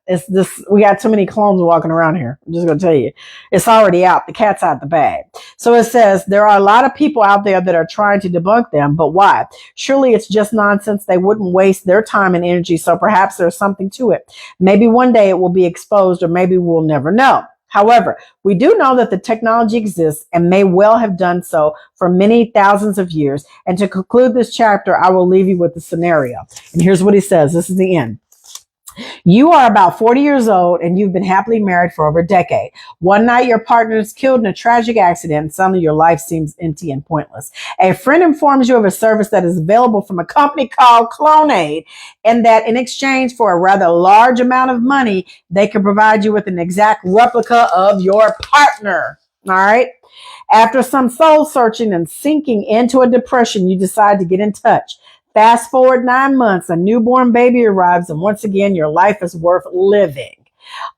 We got too many clones walking around here. I'm just going to tell you. It's already out. The cat's out the bag. So it says, there are a lot of people out there that are trying to debunk them, but why? Surely it's just nonsense. They wouldn't waste their time and energy, so perhaps there's something to it. Maybe one day it will be exposed, or maybe we'll never know. However, we do know that the technology exists and may well have done so for many thousands of years. And to conclude this chapter, I will leave you with the scenario. And here's what he says. This is the end. You are about 40 years old and you've been happily married for over a decade. One night your partner is killed in a tragic accident and suddenly your life seems empty and pointless. A friend informs you of a service that is available from a company called Clonaid, and that in exchange for a rather large amount of money, they can provide you with an exact replica of your partner. All right. After some soul searching and sinking into a depression, you decide to get in touch. Fast forward 9 months, a newborn baby arrives, and once again, your life is worth living.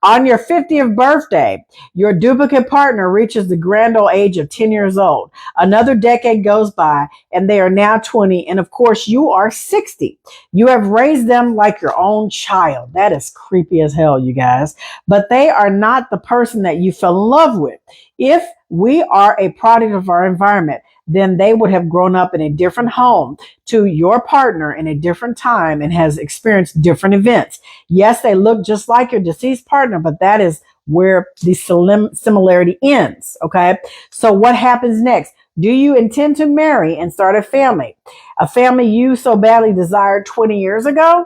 On your 50th birthday, your duplicate partner reaches the grand old age of 10 years old. Another decade goes by, and they are now 20, and of course, you are 60. You have raised them like your own child. That is creepy as hell, you guys. But they are not the person that you fell in love with. If we are a product of our environment, then they would have grown up in a different home to your partner in a different time and has experienced different events. Yes, they look just like your deceased partner, but that is where the similarity ends. Okay. So what happens next? Do you intend to marry and start a family? A family you so badly desired 20 years ago?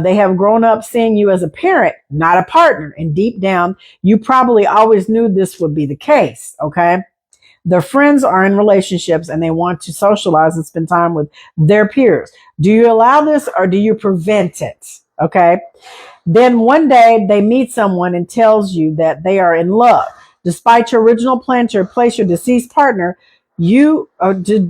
They have grown up seeing you as a parent, not a partner. And deep down, you probably always knew this would be the case. Okay. Their friends are in relationships and they want to socialize and spend time with their peers. Do you allow this or do you prevent it? Okay. Then one day they meet someone and tells you that they are in love. Despite your original plan to replace your deceased partner, you do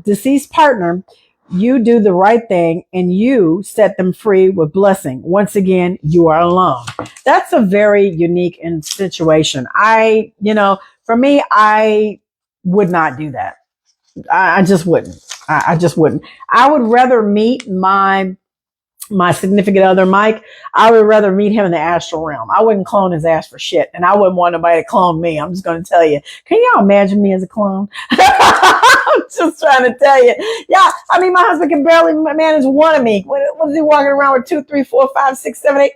the right thing and you set them free with blessing. Once again, you are alone. That's a very unique situation. For me, I would not do that. I just wouldn't. I just wouldn't. I would rather meet my significant other, Mike. I would rather meet him in the astral realm. I wouldn't clone his ass for shit. And I wouldn't want nobody to clone me. I'm just going to tell you. Can y'all imagine me as a clone? I'm just trying to tell you. Yeah, I mean, my husband can barely manage one of me. What is he walking around with 2, 3, 4, 5, 6, 7, 8?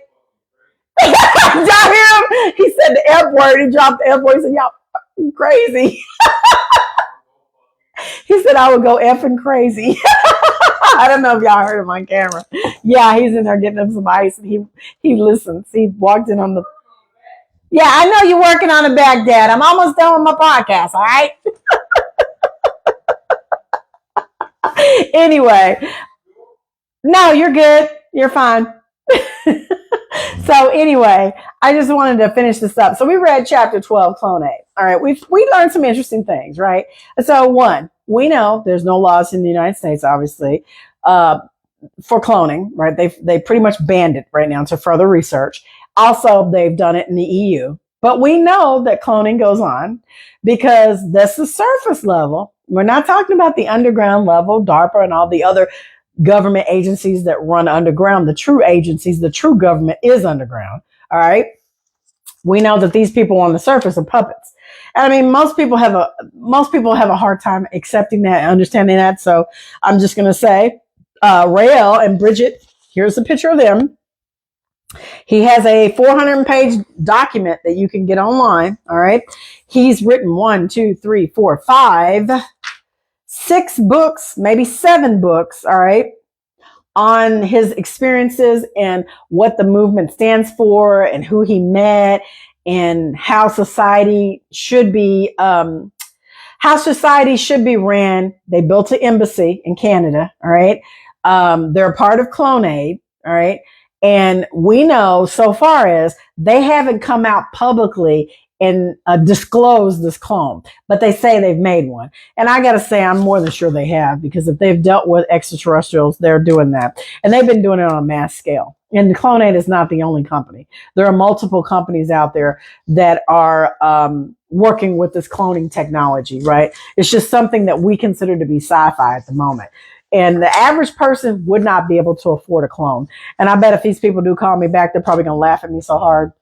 Y'all hear him? He said the F word. He dropped the F word. He said, y'all fucking crazy. He said I would go effing crazy. I don't know if y'all heard him on camera. Yeah, he's in there getting him some ice and he listens. He walked in on the. Yeah, I know you're working on it back, Dad. I'm almost done with my podcast, all right? Anyway. No, you're good. You're fine. So anyway, I just wanted to finish this up. So we read chapter 12, Clonaid. All right, we learned some interesting things, right? So one, we know there's no laws in the United States, obviously, for cloning, right? They pretty much banned it right now to further research. Also, they've done it in the EU. But we know that cloning goes on because that's the surface level. We're not talking about the underground level, DARPA and all the other government agencies that run underground. The true agencies, the true government is underground. All right. We know that these people on the surface are puppets. And I mean, most people have a hard time accepting that and understanding that. So I'm just going to say, Rael and Bridget, here's a picture of them. He has a 400-page document that you can get online. All right. He's written 1, 2, 3, 4, 5, 6 books, maybe 7 books. All right. On his experiences and what the movement stands for and who he met and how society should be, ran. They built an embassy in Canada. All right. They're a part of Clonaid. All right. And we know so far as they haven't come out publicly and disclosed this clone, but they say they've made one. And I got to say, I'm more than sure they have, because if they've dealt with extraterrestrials, they're doing that. And they've been doing it on a mass scale. And Clonaid is not the only company. There are multiple companies out there that are working with this cloning technology, right? It's just something that we consider to be sci-fi at the moment. And the average person would not be able to afford a clone. And I bet if these people do call me back, they're probably going to laugh at me so hard.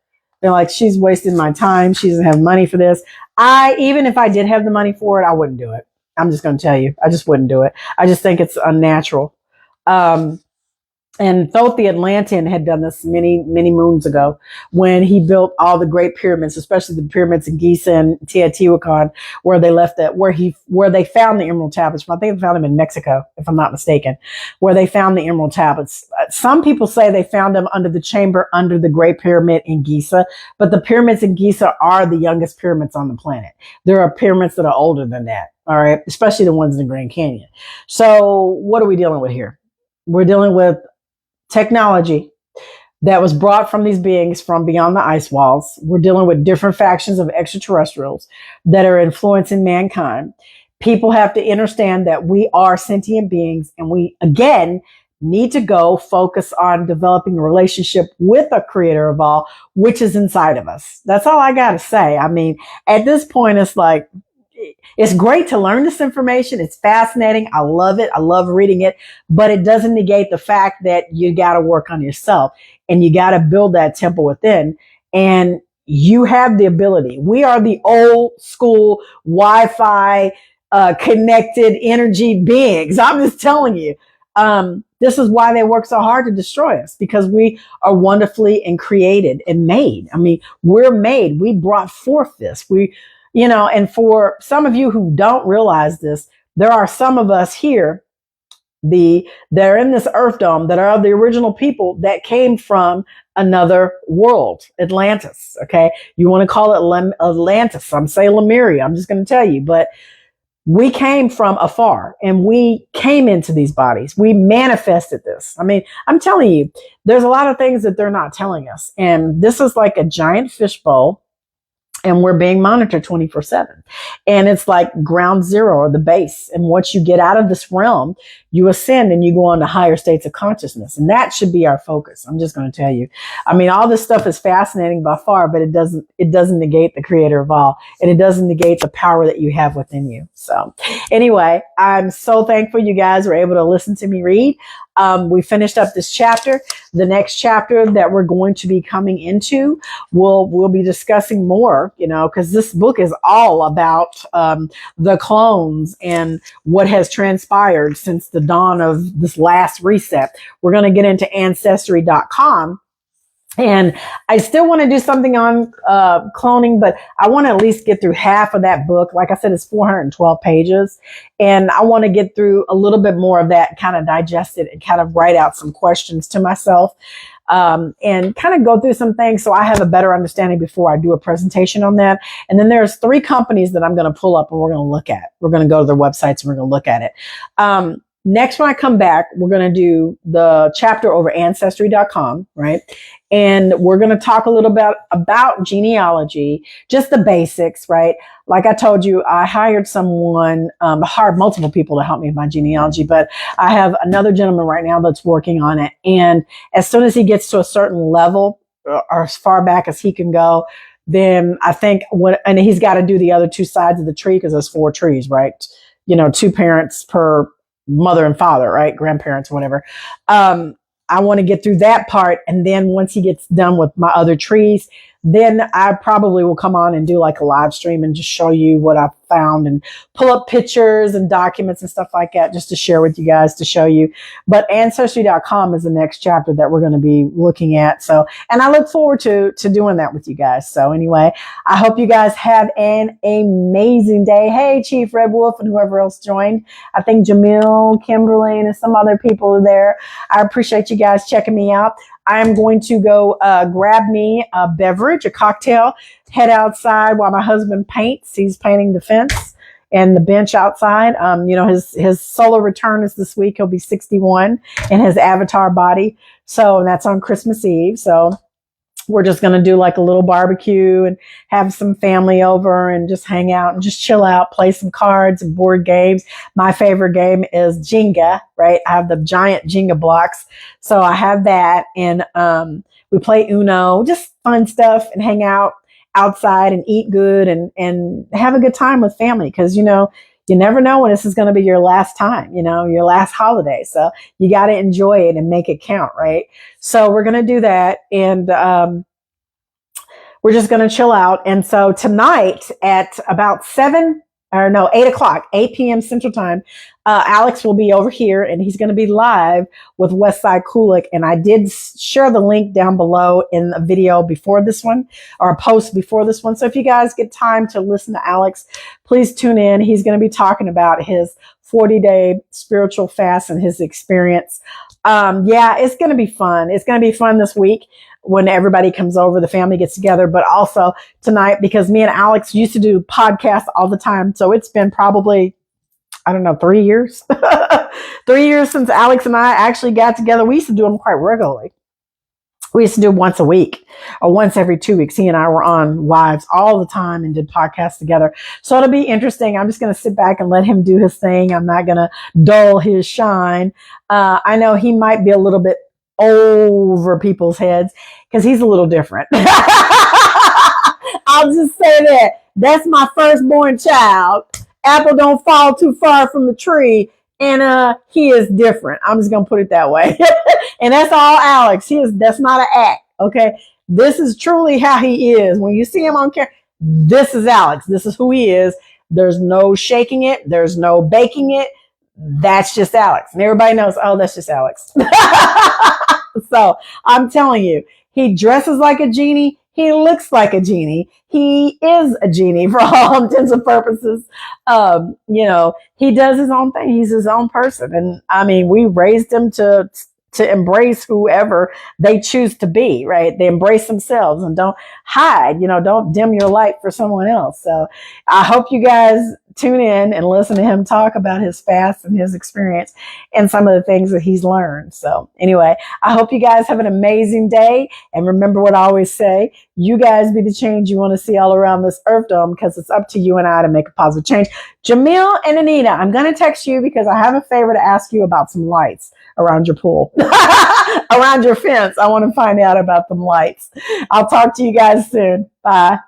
They're like, she's wasting my time. She doesn't have money for this. Even if I did have the money for it, I wouldn't do it. I'm just going to tell you, I just wouldn't do it. I just think it's unnatural. And Thoth the Atlantean had done this many, many moons ago when he built all the great pyramids, especially the pyramids in Giza and Teotihuacan, where they found the emerald tablets. I think they found them in Mexico, if I'm not mistaken, where they found the emerald tablets. Some people say they found them under the chamber under the Great Pyramid in Giza, but the pyramids in Giza are the youngest pyramids on the planet. There are pyramids that are older than that. All right. Especially the ones in the Grand Canyon. So what are we dealing with here? We're dealing with technology that was brought from these beings from beyond the ice walls. We're dealing with different factions of extraterrestrials that are influencing mankind. People have to understand that we are sentient beings, and we, again, need to go focus on developing a relationship with a creator of all, which is inside of us. That's all I got to say. I mean, at this point, it's like, it's great to learn this information. It's fascinating. I love it. I love reading it, but it doesn't negate the fact that you got to work on yourself and you got to build that temple within, and you have the ability. We are the old school Wi-Fi connected energy beings. I'm just telling you. This is why they work so hard to destroy us, because we are wonderfully and created and made. I mean, we're made. We brought forth this. And for some of you who don't realize this, there are some of us here, they're in this Earth Dome, that are the original people that came from another world, Atlantis. Okay. You want to call it Atlantis. I'm saying Lemuria. I'm just going to tell you, but we came from afar and we came into these bodies. We manifested this. I mean, I'm telling you, there's a lot of things that they're not telling us. And this is like a giant fishbowl, and we're being monitored 24/7. And it's like ground zero, or the base. And once you get out of this realm, you ascend and you go on to higher states of consciousness. And that should be our focus. I'm just going to tell you. I mean, all this stuff is fascinating by far, but it doesn't negate the creator of all. And it doesn't negate the power that you have within you. So anyway, I'm so thankful you guys were able to listen to me read. We finished up this chapter. The next chapter that we're going to be coming into, we'll be discussing more, because this book is all about the clones and what has transpired since the dawn of this last reset. We're going to get into ancestry.com. And I still want to do something on cloning, but I want to at least get through half of that book. Like I said, it's 412 pages. And I want to get through a little bit more of that, kind of digest it and kind of write out some questions to myself and kind of go through some things so I have a better understanding before I do a presentation on that. And then there's 3 companies that I'm going to pull up and we're going to look at. We're going to go to their websites and we're going to look at it. Next, when I come back, we're going to do the chapter over ancestry.com, right? And we're going to talk a little bit about genealogy, just the basics, right? Like I told you, I hired someone, hired multiple people to help me with my genealogy, but I have another gentleman right now that's working on it. And as soon as he gets to a certain level, or as far back as he can go, then I think and he's got to do the other 2 sides of the tree, because there's 4 trees, right? 2 parents per mother and father, right? Grandparents, whatever. I want to get through that part. And then once he gets done with my other trees, then I probably will come on and do like a live stream and just show you what I found and pull up pictures and documents and stuff like that, just to share with you guys, to show you. But ancestry.com is the next chapter that we're going to be looking at. So, and I look forward to doing that with you guys. So anyway, I hope you guys have an amazing day. Hey, Chief Red Wolf and whoever else joined. I think Jamil, Kimberly, and some other people are there. I appreciate you guys checking me out. I'm going to go grab me a beverage, a cocktail, head outside while my husband paints. He's painting the fence and the bench outside. His solar return is this week. He'll be 61 in his avatar body. So that's on Christmas Eve. So we're just going to do like a little barbecue and have some family over and just hang out and just chill out, play some cards and board games. My favorite game is Jenga, right? I have the giant Jenga blocks. So I have that, and we play Uno, just fun stuff, and hang out outside and eat good and have a good time with family. Cause you never know when this is going to be your last time, your last holiday. So you got to enjoy it and make it count, right? So we're going to do that. And we're just going to chill out. And so tonight at about 8 o'clock, 8 p.m. Central Time, Alex will be over here and he's going to be live with Westside Kulik. And I did share the link down below in a video before this one, or a post before this one. So if you guys get time to listen to Alex, please tune in. He's going to be talking about his 40-day spiritual fast and his experience. It's going to be fun. It's going to be fun this week when everybody comes over, the family gets together, but also tonight, because me and Alex used to do podcasts all the time. So it's been probably, 3 years, 3 years since Alex and I actually got together. We used to do them quite regularly. We used to do once a week or once every 2 weeks. He and I were on lives all the time and did podcasts together. So it'll be interesting. I'm just going to sit back and let him do his thing. I'm not going to dull his shine. I know he might be a little bit over people's heads because he's a little different. I'll just say that. That's my firstborn child. Apple don't fall too far from the tree. And he is different. I'm just gonna put it that way. And that's all Alex. That's not an act. Okay. This is truly how he is. When you see him on camera, this is Alex. This is who he is. There's no shaking it. There's no baking it. That's just Alex. And everybody knows, oh, that's just Alex. So I'm telling you, he dresses like a genie. He looks like a genie. He is a genie for all intents and purposes. He does his own thing. He's his own person. And I mean, we raised him to embrace whoever they choose to be, right? They embrace themselves and don't hide, don't dim your light for someone else. So I hope you guys tune in and listen to him talk about his fast and his experience and some of the things that he's learned. So anyway, I hope you guys have an amazing day. And remember what I always say, you guys be the change you want to see all around this Earth Dome, because it's up to you and I to make a positive change. Jamil and Anita, I'm going to text you because I have a favor to ask you about some lights around your pool, around your fence. I want to find out about them lights. I'll talk to you guys soon. Bye.